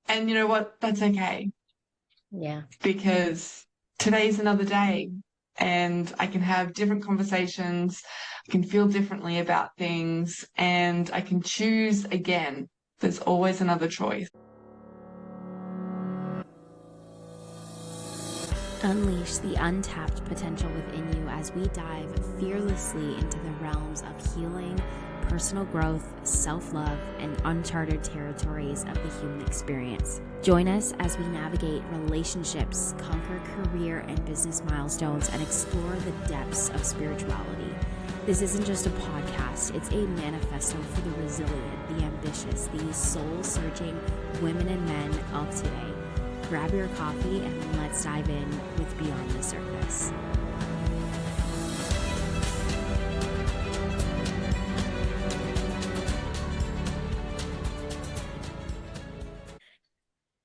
And you know what? That's okay Yeah. because today's another day and I can have different conversations. I can feel differently about things and I can choose again. There's always another choice. Unleash the untapped potential within you as we dive fearlessly into the realms of healing, personal growth, self-love, and uncharted territories of the human experience. Join us as we navigate relationships, conquer career and business milestones, and explore the depths of spirituality. This isn't just a podcast, it's a manifesto for the resilient, the ambitious, the soul-searching women and men of today. Grab your coffee and let's dive in with Beyond the Surface.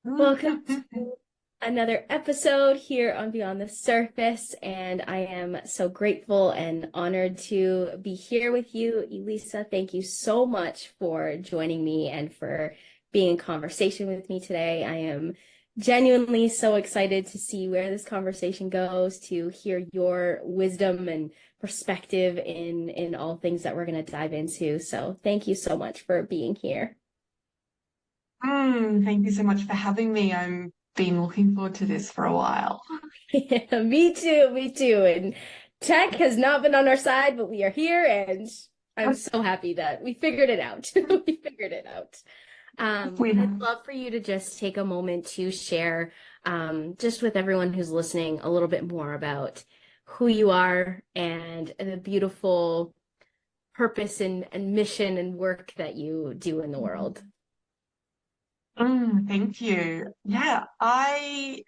Welcome to another episode here on Beyond the Surface, and I am so grateful and honored to be here with you, Elissa. Thank you so much for joining me and for being in conversation with me today. I am genuinely so excited to see where this conversation goes, to hear your wisdom and perspective in all things that we're going to dive into. So thank you so much for being here. Thank you so much for having me. I've been looking forward to this for a while. Yeah, me too, me too. And tech has not been on our side, but we are here, and I'm so happy that we figured it out. We figured it out. We I'd love for you to just take a moment to share, just with everyone who's listening, a little bit more about who you are and the beautiful purpose and mission and work that you do in the world. Thank you. Yeah, I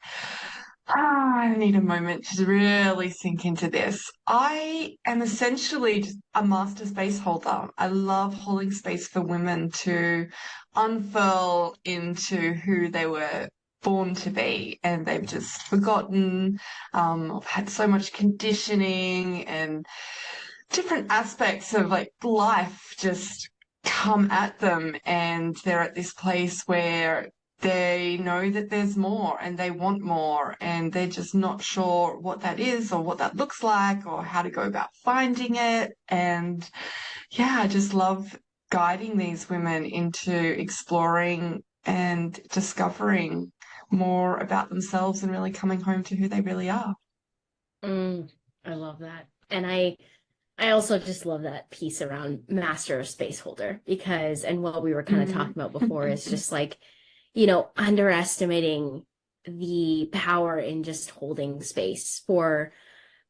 need a moment to really sink into this. I am essentially just a master space holder. I love holding space for women to unfurl into who they were born to be, and they've just forgotten. I've had so much conditioning and different aspects of like life just come at them, and they're at this place where they know that there's more and they want more and they're just not sure what that is or what that looks like or how to go about finding it. And yeah, I just love guiding these women into exploring and discovering more about themselves and really coming home to who they really are. I love that. And I also just love that piece around master space holder because, and what we were kind of talking Mm. about before is just like, underestimating the power in just holding space for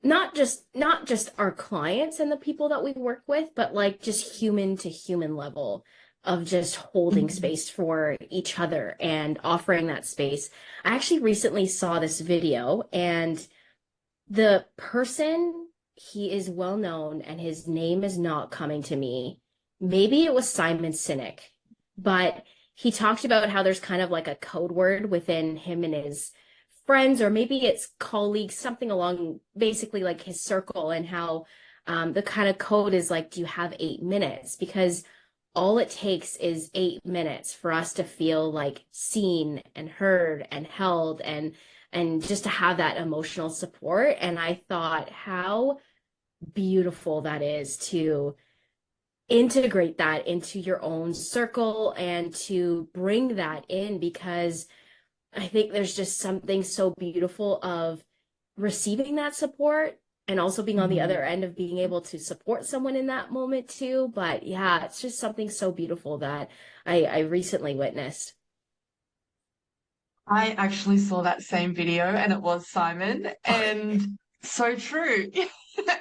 not just our clients and the people that we work with, but like just human to human level of just holding Mm. space for each other and offering that space. I actually recently saw this video, and the person, he is well known and his name is not coming to me. Maybe it was Simon Sinek, but he talked about how there's kind of like a code word within him and his friends, or maybe it's colleagues, something along basically like his circle, and how the kind of code is like, do you have 8 minutes? Because all it takes is 8 minutes for us to feel like seen and heard and held, and just to have that emotional support. And I thought how beautiful that is to integrate that into your own circle and to bring that in, because I think there's just something so beautiful of receiving that support and also being on the other Mhm. end of being able to support someone in that moment too. But yeah, it's just something so beautiful that I recently witnessed. I actually saw that same video and it was Simon, and so true.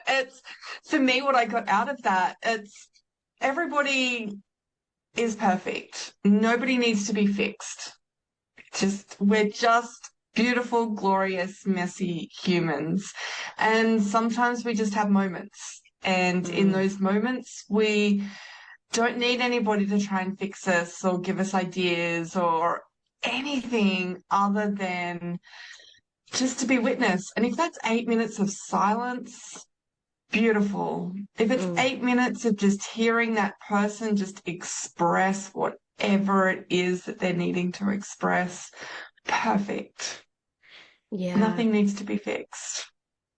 It's for me what I got out of that. It's everybody is perfect. Nobody needs to be fixed. Just we're just beautiful, glorious, messy humans. And sometimes we just have moments. And in Mm. those moments, we don't need anybody to try and fix us or give us ideas or anything other than just to be witnessed. And if that's 8 minutes of silence, beautiful. If it's Mm. 8 minutes of just hearing that person just express whatever it is that they're needing to express. Perfect. Yeah, Nothing needs to be fixed.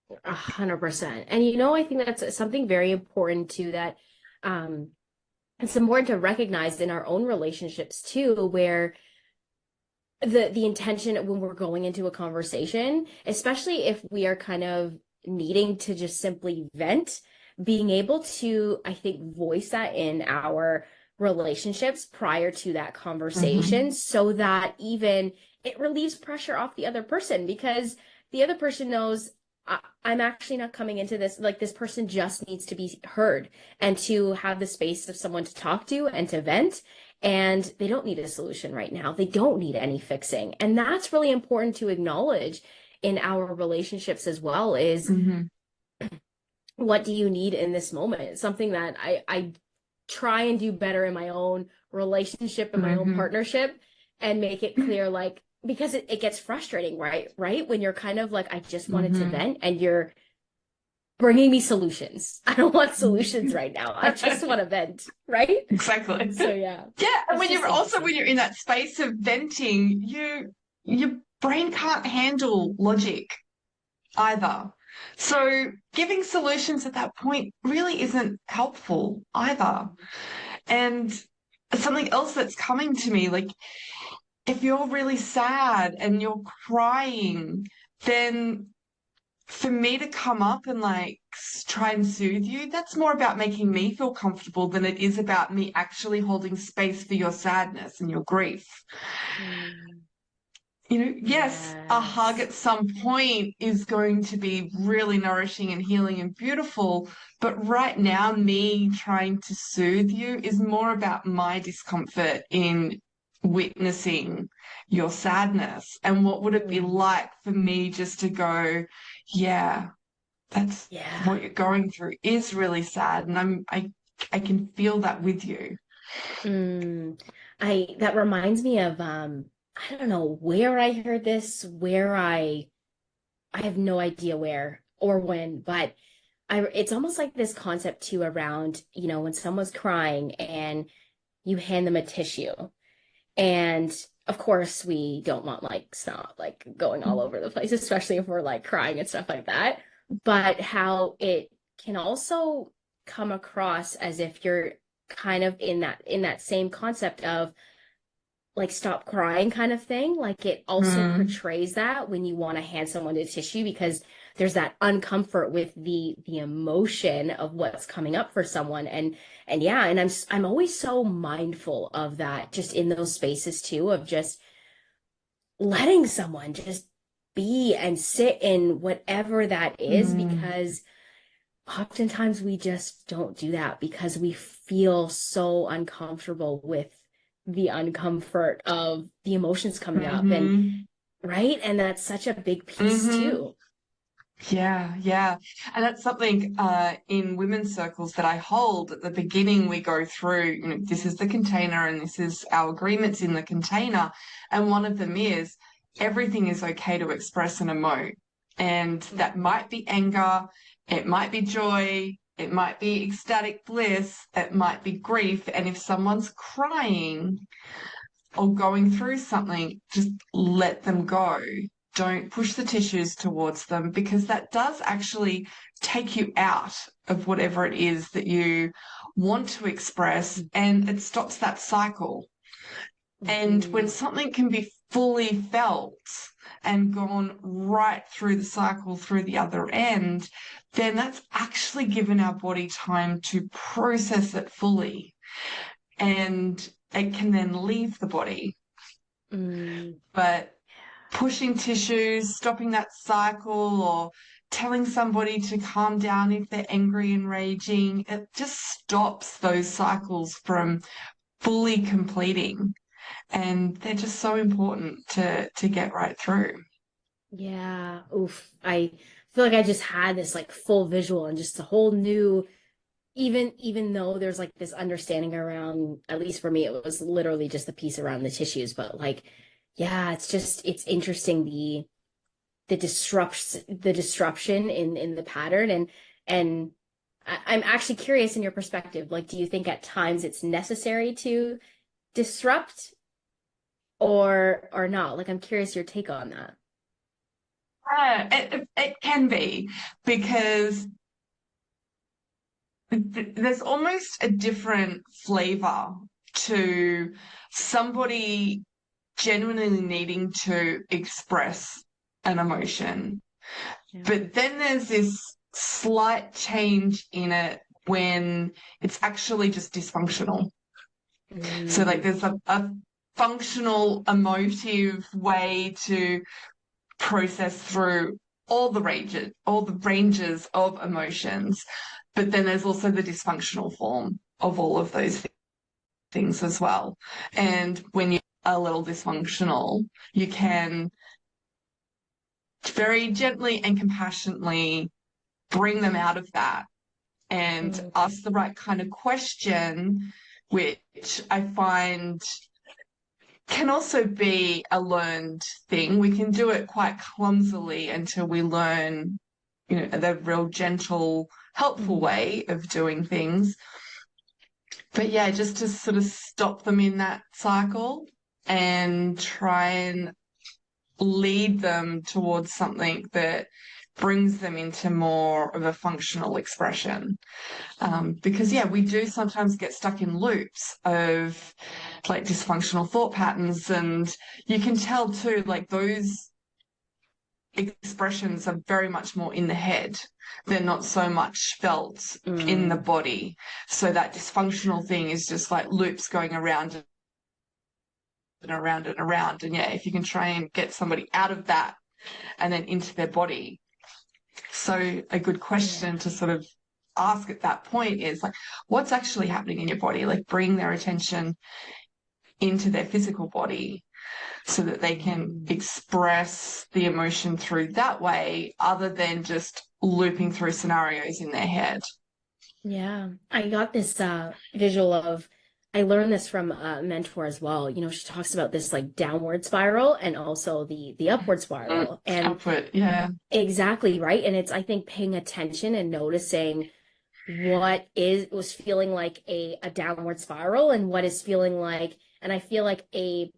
100%. And I think that's something very important too, that um it's important to recognize in our own relationships too, where the intention when we're going into a conversation, especially if we are kind of needing to just simply vent, being able to, I think, voice that in our relationships prior to that conversation, Hmm. so that even it relieves pressure off the other person, because the other person knows I'm actually not coming into this like this person just needs to be heard and to have the space of someone to talk to and to vent, and they don't need a solution right now. They don't need any fixing. And that's really important to acknowledge in our relationships as well, is Hmm. what do you need in this moment? It's something that I try and do better in my own relationship and my own Hmm. partnership, and make it clear, like, because it gets frustrating, right? Right? When you're kind of like, I just wanted to Hmm. vent and you're bringing me solutions. I don't want solutions right now. I just want to vent, right? Exactly. So yeah, Yeah, and it's when just you're also interesting. when you're in that space of venting, your brain can't handle logic either. So giving solutions at that point really isn't helpful either. And something else that's coming to me, like if you're really sad and you're crying, then for me to come up and like try and soothe you, that's more about making me feel comfortable than it is about me actually holding space for your sadness and your grief. Mm, Yes, a hug yes. at some point is going to be really nourishing and healing and beautiful. But right now, me trying to soothe you is more about my discomfort in witnessing your sadness. And what would it be Mm, like for me just to go, yeah, that's yeah. what you're going through is really sad. And I can feel that with you. Mm. That reminds me of I don't know where I heard this, where I have no idea where or when, but it's almost like this concept too around, when someone's crying and you hand them a tissue. And of course, we don't want like snot like going all over the place, especially if we're like crying and stuff like that. But how it can also come across as if you're kind of in that same concept of like stop crying kind of thing. Like it also Mm, portrays that when you want to hand someone a tissue, because there's that uncomfort with the emotion of what's coming up for someone. And yeah, and I'm always so mindful of that, just in those spaces too, of just letting someone just be and sit in whatever that is, mm, because oftentimes we just don't do that because we feel so uncomfortable with the uncomfort of the emotions coming up, and hmm. right, and that's such a big piece Hmm. too. Yeah, yeah. And that's something in women's circles that I hold. At the beginning, we go through, this is the container and this is our agreements in the container. And one of them is everything is okay to express and emote. And that Mhm. might be anger, it might be joy, it might be ecstatic bliss, it might be grief. And if someone's crying, or going through something, just let them go. Don't push the tissues towards them because that does actually take you out of whatever it is that you want to express and it stops that cycle. And when Mhm. something can be fully felt and gone right through the cycle through the other end, then that's actually given our body time to process it fully and it can then leave the body. Mm. But pushing tissues, stopping that cycle, or telling somebody to calm down if they're angry and raging, it just stops those cycles from fully completing. And they're just so important to get right through. Yeah, oof. I feel like I just had this like full visual and just a whole new, even though there's like this understanding around, at least for me, it was literally just the piece around the tissues, but like, yeah, it's interesting, the disruption in the pattern, and I'm actually curious in your perspective, like, do you think at times it's necessary to disrupt or not? Like, I'm curious your take on that. It can be because there's almost a different flavor to somebody genuinely needing to express an emotion. Yeah. But then there's this slight change in it when it's actually just dysfunctional. So, like, Mm, there's a functional, emotive way to process through all the ranges of emotions. But then there's also the dysfunctional form of all of those things as well. And when you're a little dysfunctional, you can very gently and compassionately bring them out of that and mm, ask the right kind of question, which I find can also be a learned thing. We can do it quite clumsily until we learn, the real gentle, helpful mm. way of doing things. But yeah, just to sort of stop them in that cycle and try and lead them towards something that brings them into more of a functional expression. Because, yeah, we do sometimes get stuck in loops of like dysfunctional thought patterns. And you can tell too, like those expressions are very much more in the head. They're not so much felt in the Mm. body. So that dysfunctional thing is just like loops going around and around and around. And yeah, if you can try and get somebody out of that and then into their body. So a good question to Yeah. sort of ask at that point is like, what's actually happening in your body? Like bring their attention into their physical body so that they can Mm. express the emotion through that way, other than just looping through scenarios in their head. Yeah. I got this visual of I learned this from a mentor as well. She talks about this like downward spiral and also the upward Mm, spiral. And output, yeah. exactly right. And it's I think paying attention and noticing what is was feeling like a downward spiral and what is feeling like, and I feel like a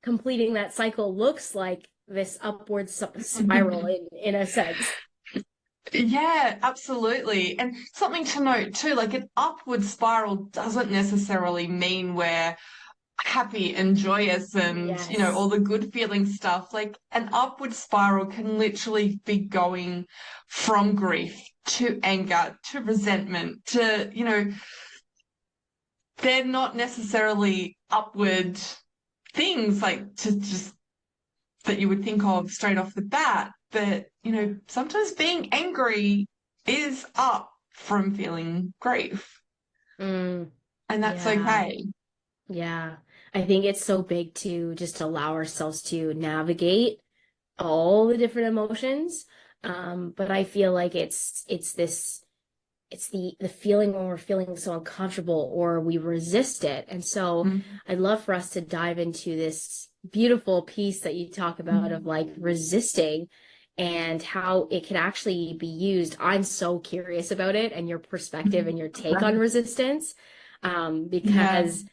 completing that cycle looks like this upward spiral in a sense. Yeah, absolutely. And something to note too, like an upward spiral doesn't necessarily mean we're happy and joyous and, all Yes. the good feeling stuff. Like an upward spiral can literally be going from grief to anger to resentment to, they're not necessarily upward things like to just that you would think of straight off the bat. But, sometimes being angry is up from feeling grief, Mm, and that's yeah. okay. Yeah. I think it's so big to just allow ourselves to navigate all the different emotions. But I feel like it's the feeling when we're feeling so uncomfortable or we resist it. And so Mm-hmm. I'd love for us to dive into this beautiful piece that you talk about of like resisting and how it can actually be used. I'm so curious about it and your perspective and your take on resistance. Yeah. Because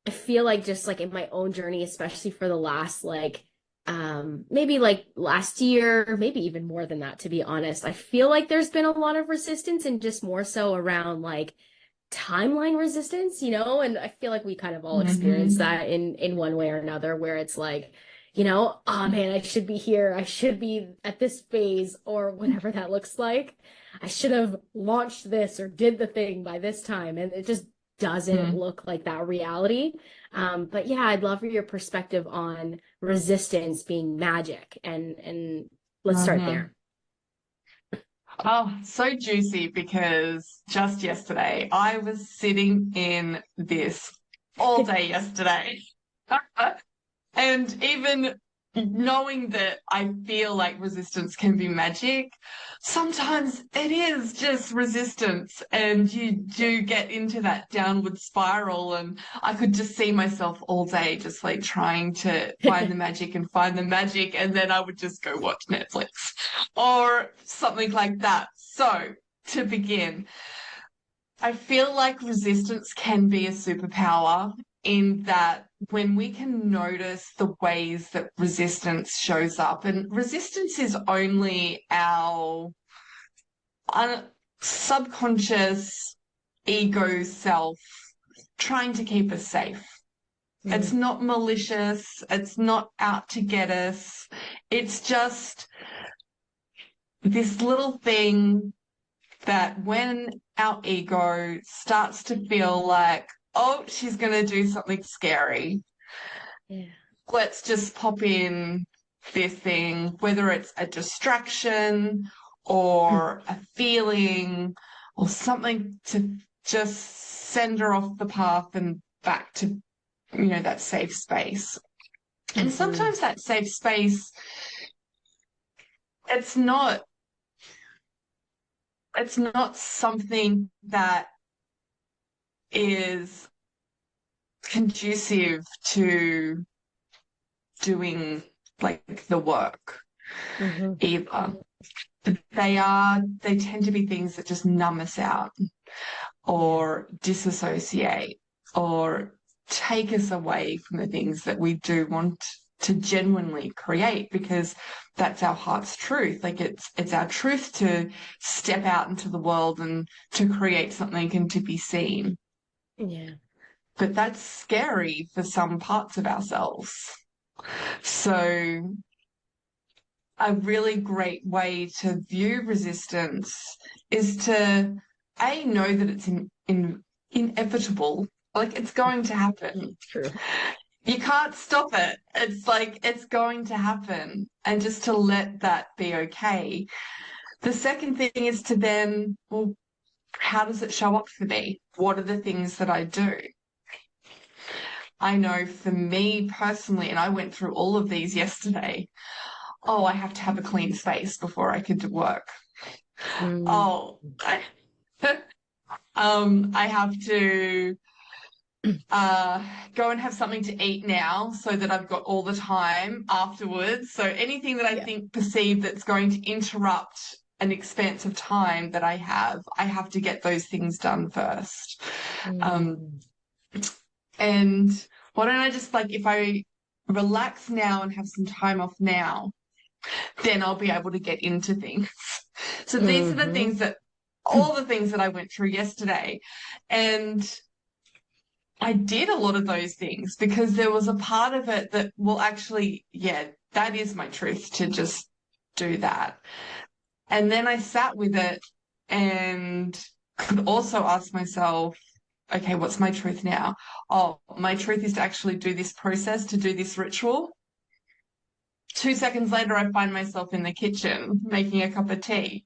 I feel like just like in my own journey, especially for the last like maybe like last year, maybe even more than that, to be honest, I feel like there's been a lot of resistance and just more so around like timeline resistance, and I feel like we kind of all experience Mm-hmm. that in one way or another, where it's like, oh man, I should be here, I should be at this phase or whatever that looks like. I should have launched this or did the thing by this time, and it just doesn't look like that reality. But yeah, I'd love for your perspective on resistance being magic, and let's start Mm-hmm. there. Oh, so juicy because just yesterday I was sitting in this all day yesterday. And even knowing that I feel like resistance can be magic, sometimes it is just resistance, and you do get into that downward spiral. And I could just see myself all day just like trying to find the magic and find the magic, and then I would just go watch Netflix or something like that. So, to begin, I feel like resistance can be a superpower in that when we can notice the ways that resistance shows up, and resistance is only our subconscious ego self trying to keep us safe. It's not malicious. It's not out to get us. It's just this little thing that when our ego starts to feel like, oh, she's going to do something scary, let's just pop in this thing, whether it's a distraction or a feeling or something to just send her off the path and back to, that safe space. And sometimes that safe space, it's not something that is conducive to doing like the work either. They tend to be things that just numb us out or disassociate or take us away from the things that we do want to genuinely create, because that's our heart's truth. Like it's our truth to step out into the world and to create something and to be seen. Yeah. But that's scary for some parts of ourselves. So a really great way to view resistance is to know that it's inevitable. Like, it's going to happen. True. You can't stop it. It's like, it's going to happen. And just to let that be okay. The second thing is to then, well, how does it show up for me? What are the things that I do? I know for me personally, and I went through all of these yesterday, I have to have a clean space before I could work. I have to go and have something to eat now so that I've got all the time afterwards. So anything that I perceive that's going to interrupt an expanse of time that I have to get those things done first. And why don't I just, if I relax now and have some time off now, then I'll be able to get into things. So these are the things all the things that I went through yesterday. And I did a lot of those things because there was a part of it that, well, actually, that is my truth, to just do that. And then I sat with it and could also ask myself, okay, what's my truth now? Oh, my truth is to actually do this process, to do this ritual. 2 seconds later, I find myself in the kitchen making a cup of tea.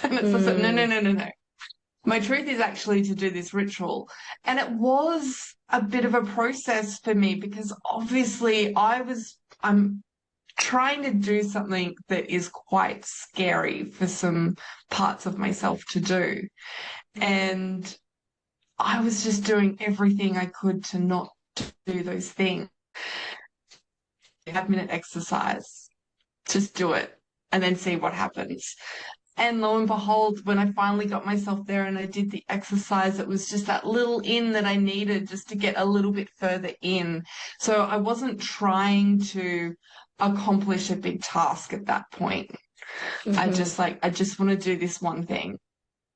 And it's just like, no. My truth is actually to do this ritual. And it was a bit of a process for me because obviously I'm trying to do something that is quite scary for some parts of myself to do. And I was just doing everything I could to not do those things. 5-minute exercise, just do it and then see what happens. And lo and behold, when I finally got myself there and I did the exercise, it was just that little in that I needed just to get a little bit further in. So I wasn't trying to accomplish a big task at that point. I just want to do this one thing.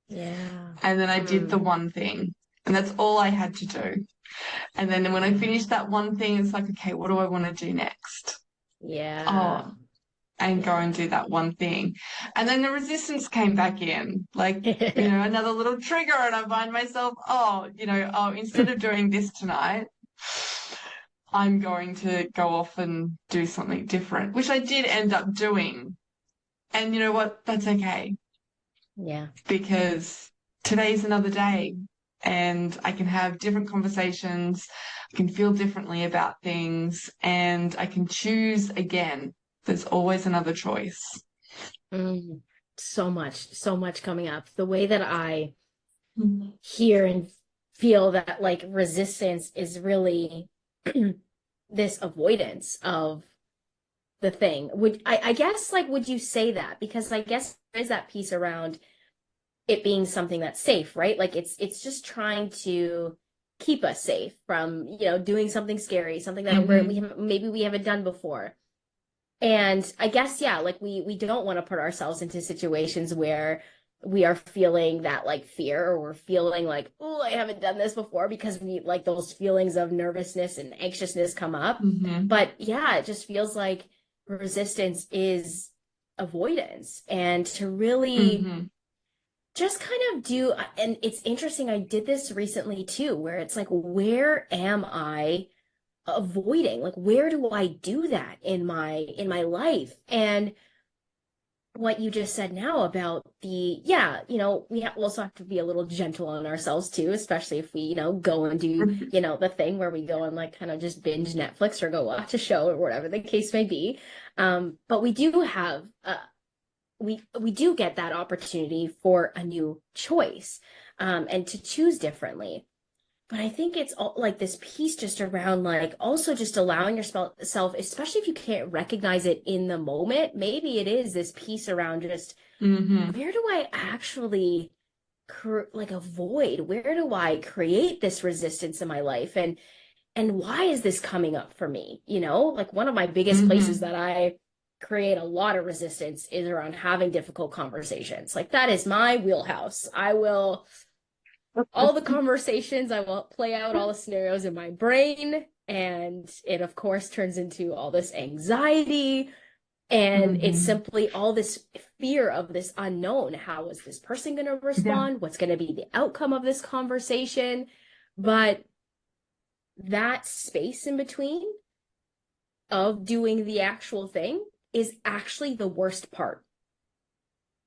Yeah. And then I did the one thing, and that's all I had to do. And then when I finished that one thing, it's like, okay, what do I want to do next? Yeah. And go and do that one thing. And then the resistance came back in, another little trigger, and I find myself, instead of doing this tonight, I'm going to go off and do something different, which I did end up doing. And you know what? That's okay. Yeah. Because today's another day and I can have different conversations. I can feel differently about things and I can choose again. There's always another choice. So much coming up. The way that I hear and feel that resistance is really this avoidance of the thing. I guess would you say that? Because I guess there is that piece around it being something that's safe, right? It's just trying to keep us safe from, doing something scary, something that Hmm. maybe we haven't done before. And I guess, yeah, like we don't want to put ourselves into situations where we are feeling that like fear, or we're feeling like, oh, I haven't done this before, because we like those feelings of nervousness and anxiousness come up. Hmm. But yeah, it just feels like resistance is avoidance. And to really Hmm. just kind of do, and it's interesting, I did this recently too, where it's like, where am I avoiding? Like, where do I do that in my life? And what you just said now about the, yeah, we also have to be a little gentle on ourselves too, especially if we, go and do, the thing where we go and like kind of just binge Netflix or go watch a show or whatever the case may be. But we do have we do get that opportunity for a new choice, and to choose differently. But I think it's all like this piece just around like also just allowing yourself, especially if you can't recognize it in the moment, maybe it is this piece around just, Hmm. where do I actually like avoid? Where do I create this resistance in my life? And why is this coming up for me? Like one of my biggest places Hmm. that I create a lot of resistance is around having difficult conversations. Like that is my wheelhouse. I will all the conversations, I will play out all the scenarios in my brain. And it, of course, turns into all this anxiety. And it's Hmm. simply all this fear of this unknown. How is this person going to Yeah. respond? What's going to be the outcome of this conversation? But that space in between of doing the actual thing is actually the worst part.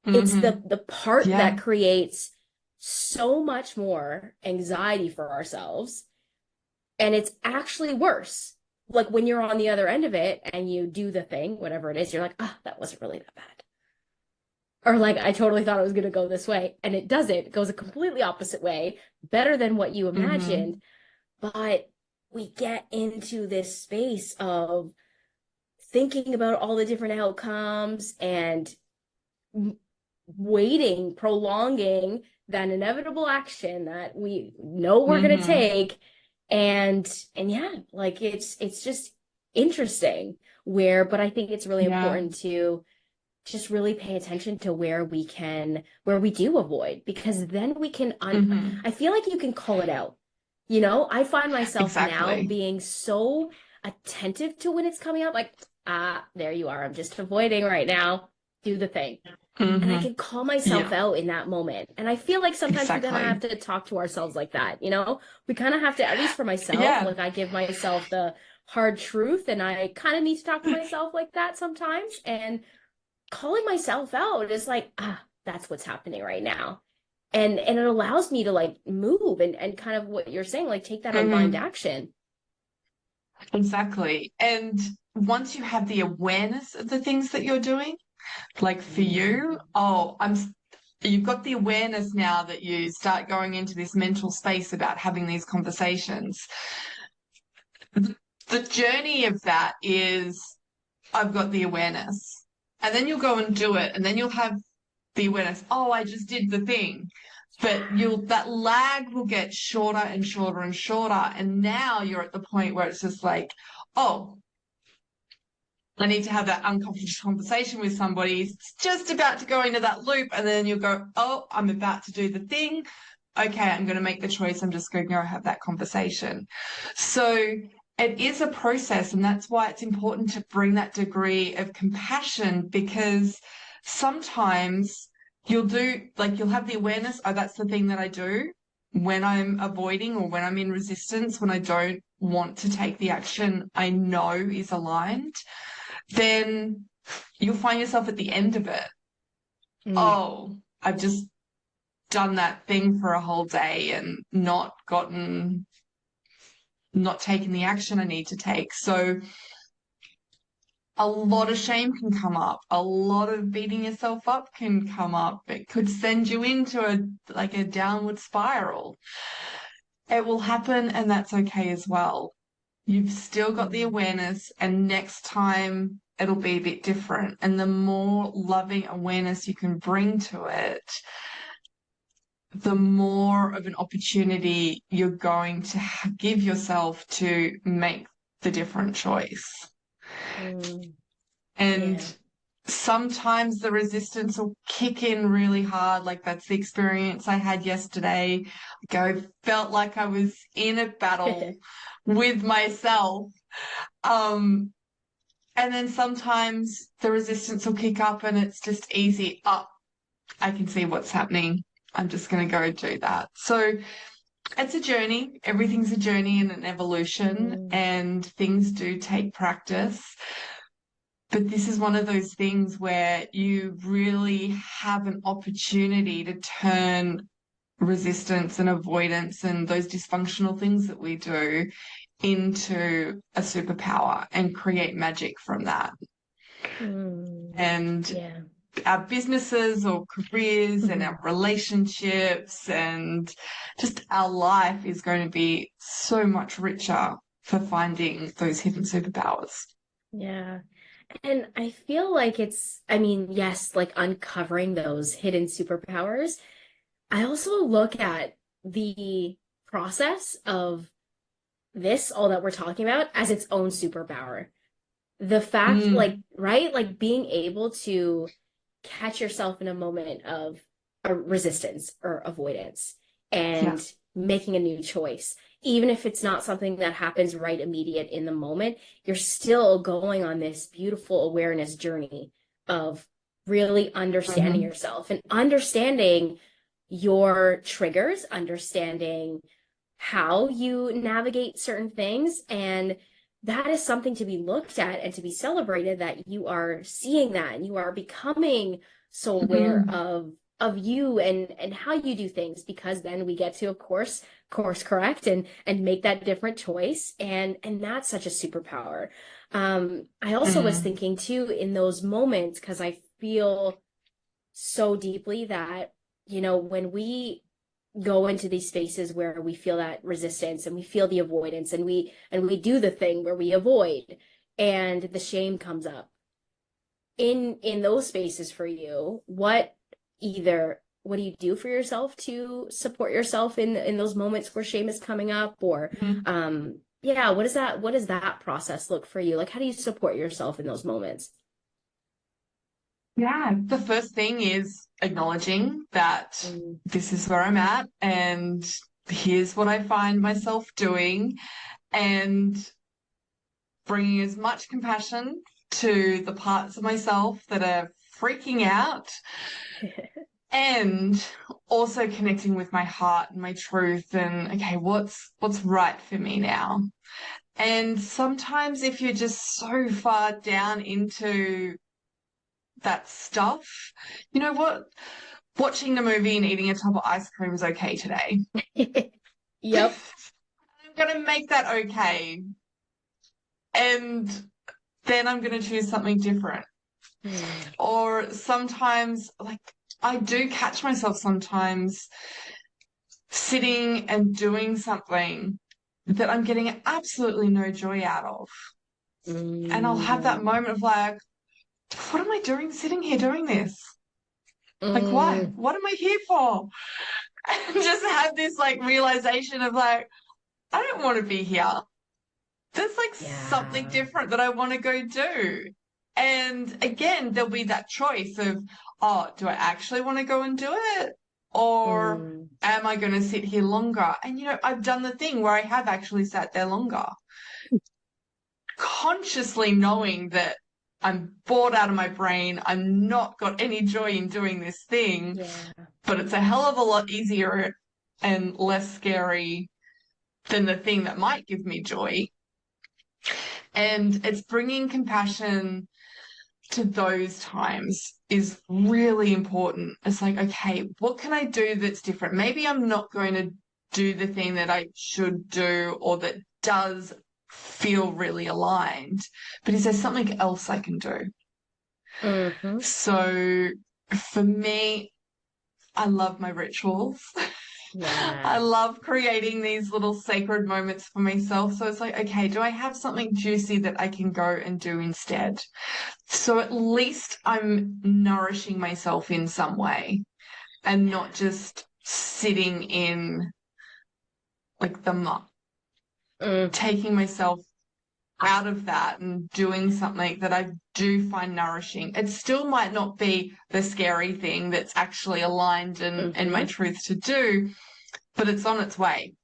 It's Hmm. the part Yeah. that creates so much more anxiety for ourselves. And it's actually worse. Like when you're on the other end of it and you do the thing, whatever it is, you're like, ah, that wasn't really that bad. Or like, I totally thought it was going to go this way. And it doesn't. It goes a completely opposite way, better than what you Hmm. imagined. But we get into this space of thinking about all the different outcomes and waiting, prolonging that inevitable action that we know we're going to Hmm. take. And yeah, like it's just interesting but I think it's really Yeah. important to just really pay attention to where we do avoid, because then we can Hmm. I feel like you can call it out. I find myself now Exactly. being so attentive to when it's coming up, like, there you are. I'm just avoiding right now. Do the thing. And I Hmm. can call myself Yeah. out in that moment. And I feel like sometimes we kind of have Exactly. to talk to ourselves like that. We kind of have to, at least for myself, Yeah. like I give myself the hard truth, and I kind of need to talk to myself like that sometimes. And calling myself out is like, that's what's happening right now. And it allows me to like move and kind of what you're saying, like take that aligned Hmm. action. Exactly. And once you have the awareness of the things that you're doing, like for you, oh, you've got the awareness now that you start going into this mental space about having these conversations. The journey of that is I've got the awareness. And then you'll go and do it, and then you'll have the awareness, oh, I just did the thing. But that lag will get shorter and shorter and shorter. And now you're at the point where it's just like, oh, I need to have that uncomfortable conversation with somebody. It's just about to go into that loop. And then you'll go, oh, I'm about to do the thing. Okay, I'm going to make the choice. I'm just going to go have that conversation. So it is a process. And that's why it's important to bring that degree of compassion, because sometimes you'll have the awareness, oh, that's the thing that I do when I'm avoiding or when I'm in resistance, when I don't want to take the action I know is aligned, then you'll find yourself at the end of it. Mm. Oh, I've just done that thing for a whole day and not taken the action I need to take. So a lot of shame can come up. A lot of beating yourself up can come up. It could send you into a downward spiral. It will happen, and that's okay as well. You've still got the awareness, and next time it'll be a bit different. And the more loving awareness you can bring to it, the more of an opportunity you're going to give yourself to make the different choice. Mm, And yeah. sometimes the resistance will kick in really hard. Like that's the experience I had yesterday. Like I felt like I was in a battle with myself. Um, and then sometimes the resistance will kick up and it's just easy. Oh, I can see what's happening. I'm just going to go do that. So it's a journey. Everything's a journey and an evolution, Mm, and things do take practice. But this is one of those things where you really have an opportunity to turn resistance and avoidance and those dysfunctional things that we do into a superpower and create magic from that. And yeah. our businesses or careers and our relationships and just our life is going to be so much richer for finding those hidden superpowers. Yeah. And I feel like I mean, yes, like uncovering those hidden superpowers. I also look at the process of all that we're talking about, as its own superpower. The fact, like, Mm, right? Like being able to catch yourself in a moment of a resistance or avoidance yeah. and making a new choice. Even if it's not something that happens right immediate in the moment, you're still going on this beautiful awareness journey of really understanding Mm-hmm. yourself and understanding your triggers, understanding how you navigate certain things. And that is something to be looked at and to be celebrated, that you are seeing that and you are becoming so aware Mm-hmm. of you and how you do things, because then we get to, of course correct and make that different choice. And that's such a superpower. I also was Mm, thinking too, in those moments, because I feel so deeply that, when we go into these spaces where we feel that resistance and we feel the avoidance, and we do the thing where we avoid and the shame comes up in those spaces, for you, what do you do for yourself to support yourself in those moments where shame is coming up? Or mm. yeah, what does that process look for you? Like, how do you support yourself in those moments? Yeah, the first thing is acknowledging that Mm, this is where I'm at and here's what I find myself doing, and bringing as much compassion to the parts of myself that are freaking out, and also connecting with my heart and my truth and okay, what's right for me now. And sometimes if you're just so far down into that stuff, you know what? Watching the movie and eating a tub of ice cream is okay today. Yep. I'm going to make that okay. And then I'm going to choose something different. Mm, Or sometimes, like, I do catch myself sometimes sitting and doing something that I'm getting absolutely no joy out of. And I'll have that mm, moment of like, what am I doing sitting here doing this? Like, why? mm. What am I here for? And just have this like realization of like, I don't want to be here. There's like something Yeah. different that I want to go do. And again, there'll be that choice of, oh, do I actually want to go and do it? Or Mm, am I going to sit here longer? And, I've done the thing where I have actually sat there longer, consciously knowing that I'm bored out of my brain. I'm not got any joy in doing this thing, yeah. but it's a hell of a lot easier and less scary than the thing that might give me joy. And it's bringing compassion to those times is really important. It's like, okay, what can I do that's different? Maybe I'm not going to do the thing that I should do or that does feel really aligned, but is there something else I can do? Hmm. So for me, I love my rituals. I Yeah. love creating these little sacred moments for myself. So it's like, okay, do I have something juicy that I can go and do instead? So at least I'm nourishing myself in some way and not just sitting in like the muck, Mm, taking myself out of that and doing something that I do find nourishing. It still might not be the scary thing that's actually aligned and my hmm. truth to do, but it's on its way.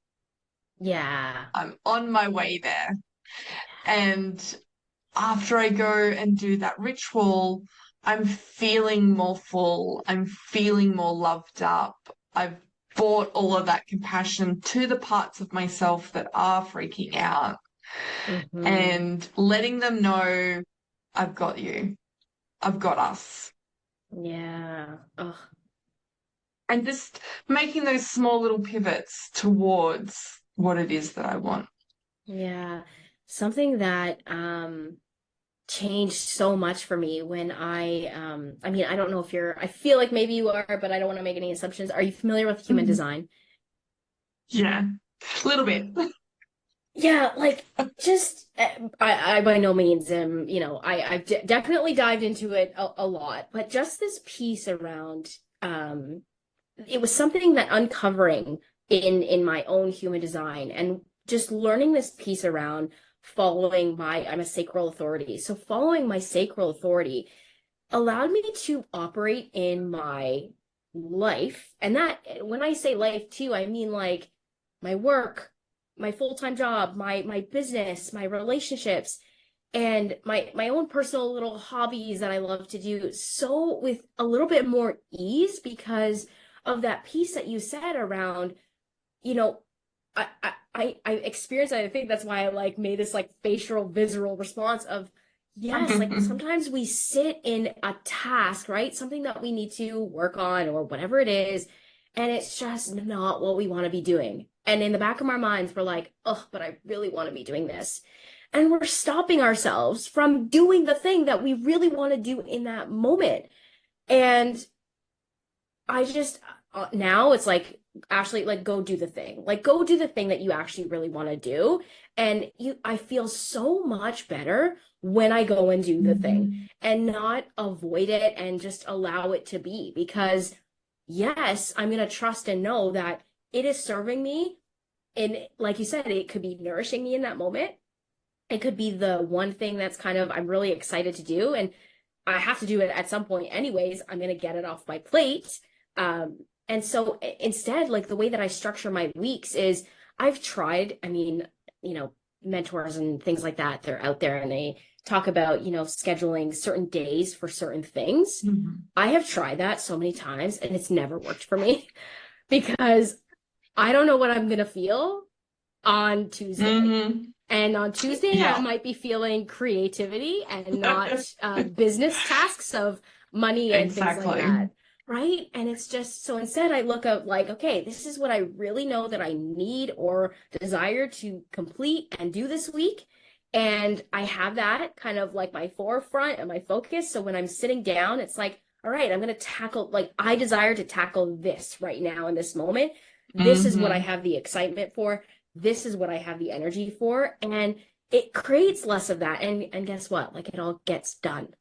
Yeah. I'm on my way there. And after I go and do that ritual, I'm feeling more full. I'm feeling more loved up. I've brought all of that compassion to the parts of myself that are freaking out Hmm. and letting them know I've got you. I've got us. Yeah. Ugh. And just making those small little pivots towards what it is that I want. Yeah. Something that changed so much for me when I mean, I don't know if you're, I feel like maybe you are, but I don't want to make any assumptions. Are you familiar with human Mhm. design? Yeah, a little bit. Yeah, like just I by no means am, I've definitely dived into it a lot, but just this piece around it was something that uncovering in my own human design and just learning this piece around following my I'm a sacral authority. So following my sacral authority allowed me to operate in my life. And that when I say life too, I mean like my work, my full-time job, my business, my relationships, and my own personal little hobbies that I love to do so with a little bit more ease because of that piece that you said around, you know, I experienced that. I think that's why I like made this like facial visceral response of yes, like sometimes we sit in a task, right? Something that we need to work on or whatever it is, and it's just not what we want to be doing. And in the back of our minds, we're like, oh, but I really want to be doing this. And we're stopping ourselves from doing the thing that we really want to do in that moment. And I just now it's like actually like go do the thing. Like go do the thing that you actually really want to do. And I feel so much better when I go and do the thing Mhm. and not avoid it and just allow it to be because yes, I'm going to trust and know that it is serving me and like you said it could be nourishing me in that moment. It could be the one thing that's kind of I'm really excited to do and I have to do it at some point anyways. I'm going to get it off my plate. And so instead, like the way that I structure my weeks is I've tried, I mean, mentors and things like that, they're out there and they talk about, scheduling certain days for certain things. Mhm. I have tried that so many times and it's never worked for me because I don't know what I'm going to feel on Tuesday. Mhm. And on Tuesday, I Yeah. might be feeling creativity and not business tasks of money and things like Exactly. that. Right. And it's just so instead, I look up like, okay, this is what I really know that I need or desire to complete and do this week. And I have that kind of like my forefront and my focus. So when I'm sitting down, it's like, all right, I'm going to tackle, like, I desire to tackle this right now in this moment. This is what I Hmm. have the excitement for. This is what I have the energy for. And it creates less of that. And guess what? Like it all gets done.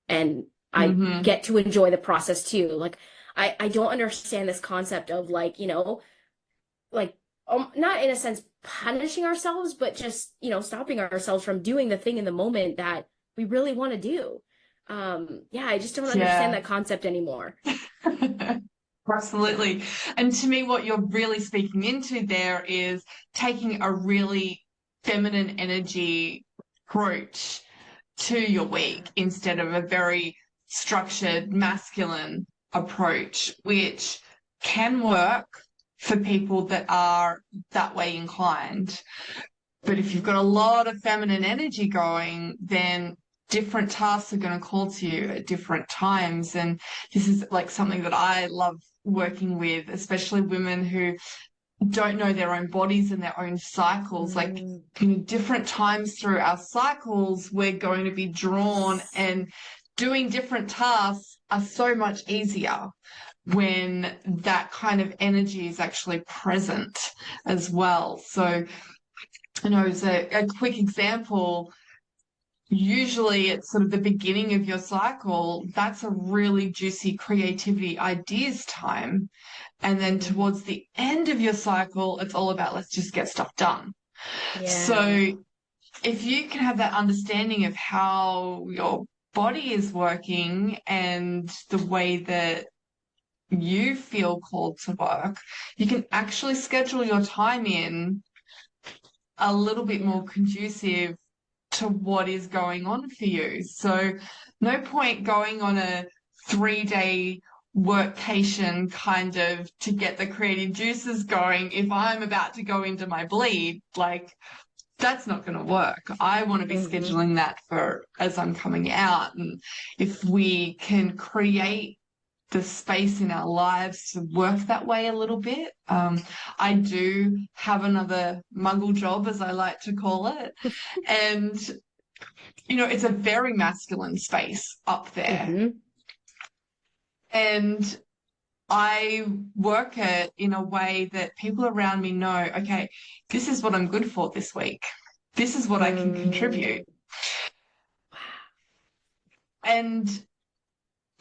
And I Hmm. get to enjoy the process too. Like I don't understand this concept of like, like not in a sense punishing ourselves, but just, stopping ourselves from doing the thing in the moment that we really want to do. Yeah, I just don't understand Yeah. that concept anymore. Absolutely. And to me, what you're really speaking into there is taking a really feminine energy approach to your week instead of a very structured masculine approach, which can work for people that are that way inclined. But if you've got a lot of feminine energy going, then different tasks are going to call to you at different times. And this is like something that I love working with, especially women who don't know their own bodies and their own cycles. Like, Mm, different times through our cycles, we're going to be drawn, yes. and doing different tasks are so much easier when that kind of energy is actually present as well. So, as a quick example, usually it's sort of the beginning of your cycle. That's a really juicy creativity ideas time. And then towards the end of your cycle, it's all about let's just get stuff done. Yeah. So if you can have that understanding of how your body is working and the way that you feel called to work, you can actually schedule your time in a little bit Yeah. more conducive to what is going on for you. So, no point going on a 3 day workcation kind of to get the creative juices going if I'm about to go into my bleed. Like, that's not going to work. I want to be Hmm. scheduling that for as I'm coming out. And if we can create the space in our lives to work that way a little bit. I do have another muggle job, as I like to call it. And, it's a very masculine space up there. Hmm. And I work it in a way that people around me know, okay, this is what I'm good for this week. This is what I can contribute. Mm. And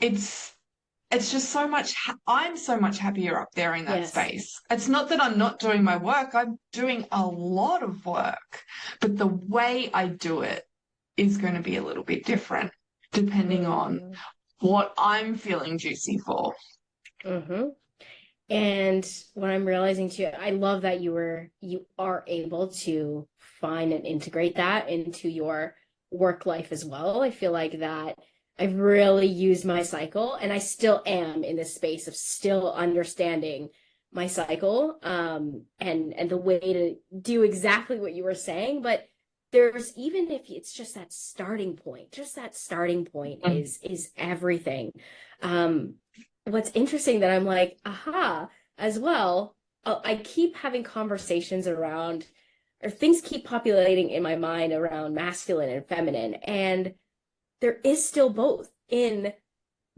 it's it's just so much I'm so much happier up there in that Yes. space. It's not that I'm not doing my work, I'm doing a lot of work, but the way I do it is going to be a little bit different depending on Hmm. what I'm feeling juicy for. Hmm. And what I'm realizing too, I love that you are able to find and integrate that into your work life as well. I feel like that I've really used my cycle, and I still am in this space of still understanding my cycle, and the way to do exactly what you were saying. But there's, even if it's just that starting point Mm. is everything. Um, what's interesting that I'm like, aha, as well, I keep having conversations around, or things keep populating in my mind around masculine and feminine. And there is still both in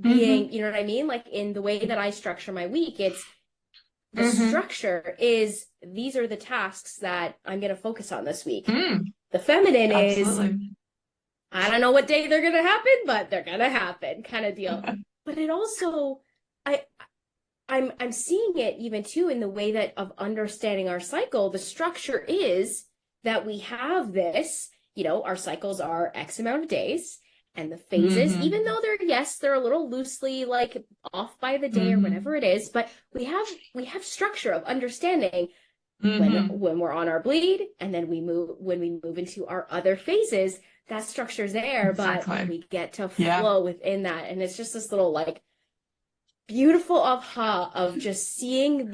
being, Mm-hmm. you know what I mean? Like in the way that I structure my week, it's the Mm-hmm. structure is these are the tasks that I'm going to focus on this week. Mm. The feminine is, Absolutely. I don't know what day they're going to happen, but they're going to happen kind of deal. But it also, I, I'm seeing it even too in the way that of understanding our cycle. The structure is that we have this, our cycles are X amount of days, and the phases, even Mm-hmm. though they're a little loosely like off by the day or Mm-hmm. whatever it is, but we have structure of understanding Mm-hmm. when we're on our bleed, and then when we move into our other phases, that structure's there, but Exactly. we get to Yeah. flow within that. And it's just this little like beautiful aha of just seeing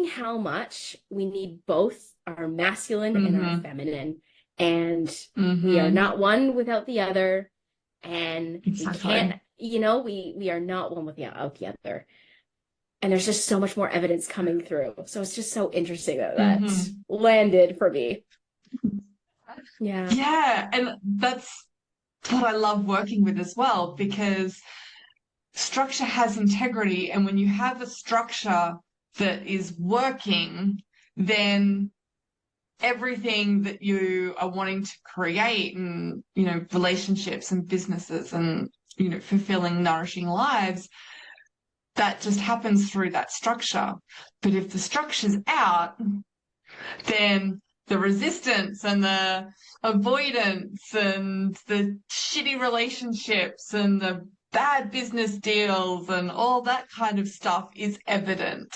how much we need both our masculine and our Mm-hmm. feminine, and we are Mm-hmm. not one without the other, and we can't, Exactly. we are not one without the other. And there's just so much more evidence coming through, so it's just so interesting that that's Mm-hmm. landed for me. Yeah. Yeah, and that's what I love working with as well, because structure has integrity. And when you have a structure that is working, then everything that you are wanting to create and, relationships and businesses and, fulfilling, nourishing lives, that just happens through that structure. But if the structure's out, then the resistance and the avoidance and the shitty relationships and the bad business deals and all that kind of stuff is evident.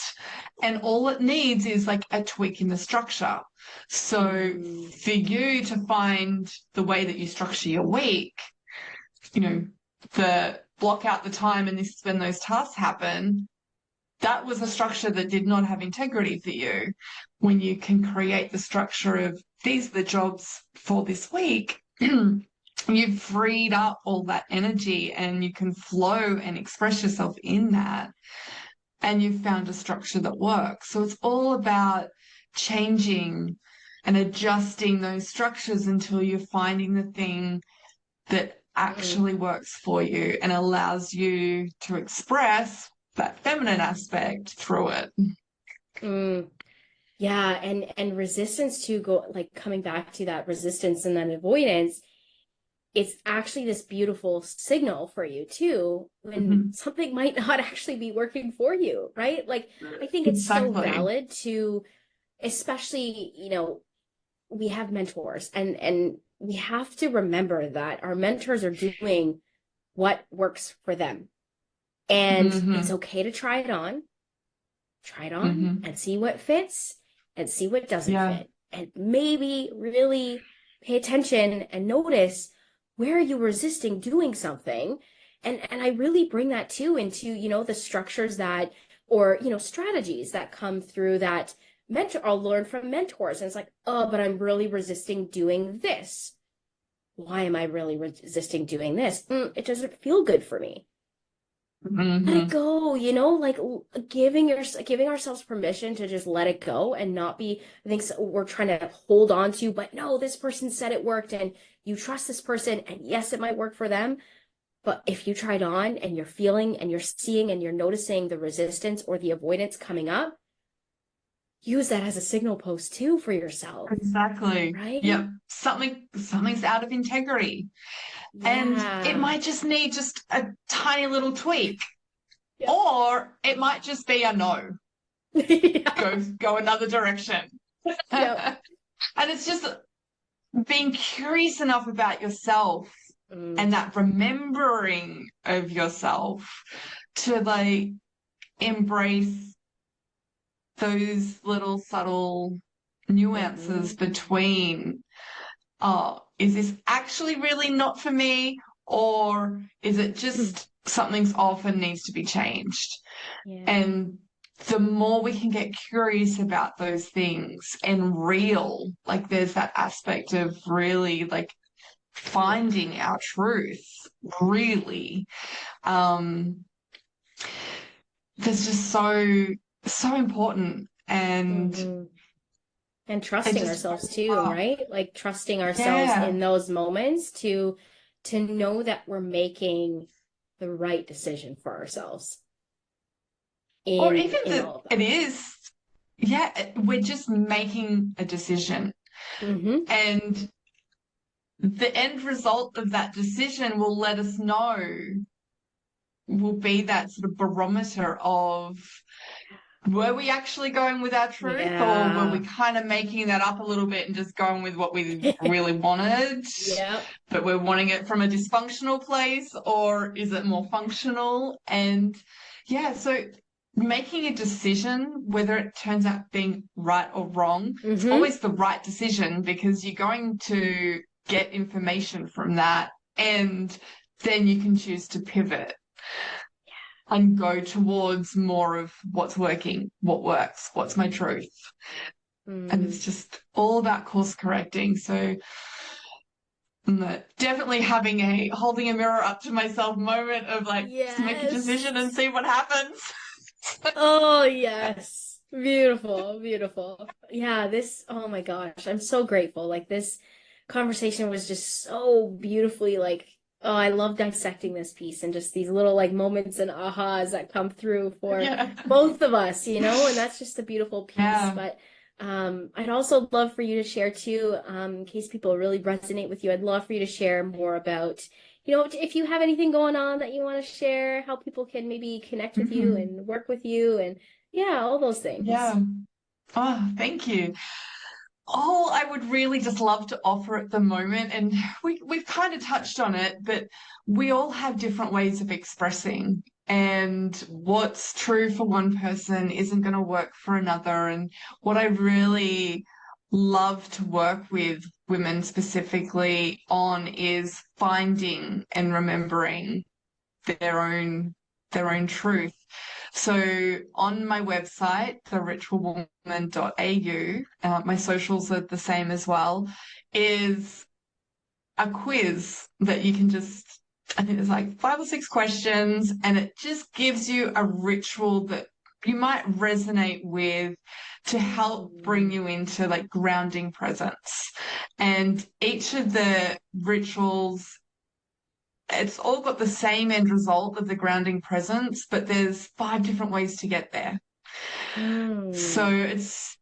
And all it needs is like a tweak in the structure. So Mm, for you to find the way that you structure your week, you know, the block out the time and this is when those tasks happen, that was a structure that did not have integrity for you. When you can create the structure of these are the jobs for this week, you've freed up all that energy and you can flow and express yourself in that. And you've found a structure that works. So it's all about changing and adjusting those structures until you're finding the thing that mm, actually works for you and allows you to express that feminine aspect through it. mm. Yeah, and resistance to go, like coming back to that resistance and then avoidance. it's actually this beautiful signal for you too, when Hmm. something might not actually be working for you, right? Like, I think it's so Exactly. valid to, especially, we have mentors, and we have to remember that our mentors are doing what works for them. And it's Hmm. okay to try it on Hmm. and see what fits and see what doesn't Yeah. fit. And maybe really pay attention and notice where you're resisting doing something. And I really bring that too into, the structures that, or, strategies that come through that mentor, I'll learn from mentors. And it's like, oh, but I'm really resisting doing this. Why am I really resisting doing this? It doesn't feel good for me. Let it Hmm. go, like giving ourselves permission to just let it go and not be, I think so, we're trying to hold on to, but no, this person said it worked and you trust this person and yes, it might work for them. But if you tried on and you're feeling and you're seeing and you're noticing the resistance or the avoidance coming up, use that as a signal post too for yourself, Exactly. right? Yep. Something's out of integrity. And it Yeah. might just need just a tiny little tweak. Yep. Or it might just be a no. Yeah. Go another direction. Yep. And it's just being curious enough about yourself Mm. and that remembering of yourself to like embrace those little subtle nuances Hmm. between, oh, is this actually really not for me? Or is it just something's off and needs to be changed? Yeah. And the more we can get curious about those things and real, like there's that aspect of really like Yeah. finding our truth, really. Um, that's just so important. And Hmm. And it trusting just ourselves opens too, up. right? Like trusting ourselves Yeah. in those moments to know that we're making the right decision for ourselves Or in even in that all of it that. is, yeah, we're just making a decision. Hmm. And the end result of that decision will let us know, will be that sort of barometer of were we actually going with our truth or were we Yeah. kind of making that up a little bit and just going with what we really wanted, Yeah. but we're wanting it from a dysfunctional place, or is it more functional? And yeah, so making a decision, whether it turns out being right or wrong, it's Hmm. always the right decision because you're going to get information from that and then you can choose to pivot and go towards more of what's working, what works, what's my truth. And Mm. it's just all about course correcting. So definitely having a holding a mirror up to myself moment of like, just make a decision and Yes. see what happens. Oh, yes. Beautiful, beautiful. Yeah, oh my gosh, I'm so grateful. Like this conversation was just so beautifully like, oh, I love dissecting this piece and just these little like moments and ahas that come through for Yeah. both of us, and that's just a beautiful piece. Yeah. But I'd also love for you to share too, in case people really resonate with you, I'd love for you to share more about if you have anything going on that you want to share, how people can maybe connect with you Hmm. and work with you and yeah, all those things. Yeah. Oh, thank you. All I would really just love to offer at the moment, and we've kind of touched on it, but we all have different ways of expressing. And what's true for one person isn't going to work for another. And what I really love to work with women specifically on is finding and remembering their own their own truth. So on my website, theritualwoman.au, my socials are the same as well, is a quiz that you can just, I think there's like 5 or 6 questions, and it just gives you a ritual that you might resonate with to help bring Mm. you into like grounding presence. And each of the rituals, it's all got the same end result of the grounding presence, but there's 5 different ways to get there. So Mm. it's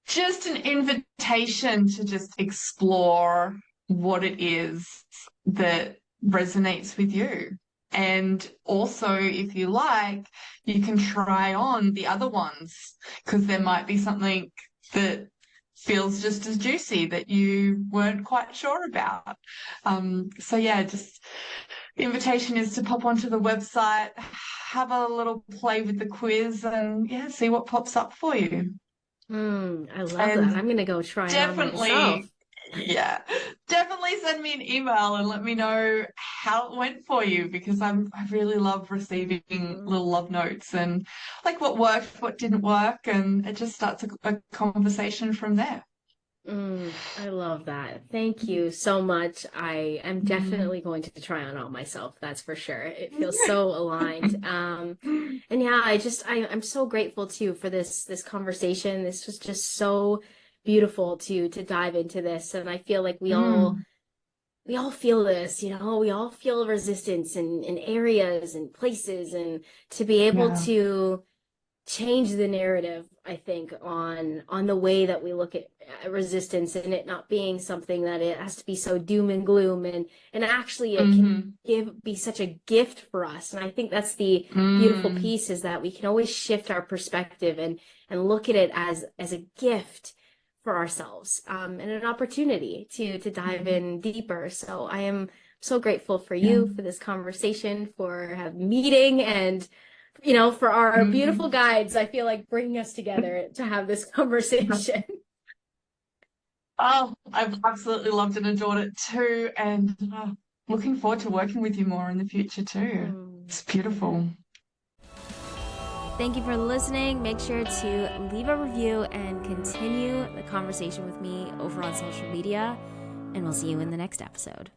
just an invitation to just explore what it is that resonates with you. And also, if you like, you can try on the other ones because there might be something that feels just as juicy that you weren't quite sure about. So yeah, just the invitation is to pop onto the website, have a little play with the quiz, and yeah, see what pops up for you. I love that. And I'm gonna go try it on myself. definitely, yeah, definitely send me an email and let me know how it went for you because I really love receiving Mm. little love notes and like what worked, what didn't work, and it just starts a conversation from there. I love that. Thank you so much. I am Mm. definitely going to try on all myself. That's for sure. It feels so aligned. And yeah, I'm so grateful too for this conversation. This was just so beautiful to dive into this. And I feel like Mm. we all feel this, we all feel resistance in areas and places, and to be able Yeah. to change the narrative, I think, on the way that we look at resistance, and it not being something that it has to be so doom and gloom, and actually it can Mm-hmm. be such a gift for us. And I think that's the beautiful Mm. piece, is that we can always shift our perspective and look at it as a gift for ourselves, and an opportunity to dive in deeper. So I am so grateful for Yeah. you, for this conversation, for meeting, and for our beautiful Mm. guides. I feel like bringing us together to have this conversation. Oh, I've absolutely loved and adored it too, and looking forward to working with you more in the future too. Mm. It's beautiful. Thank you for listening. Make sure to leave a review and continue the conversation with me over on social media. And we'll see you in the next episode.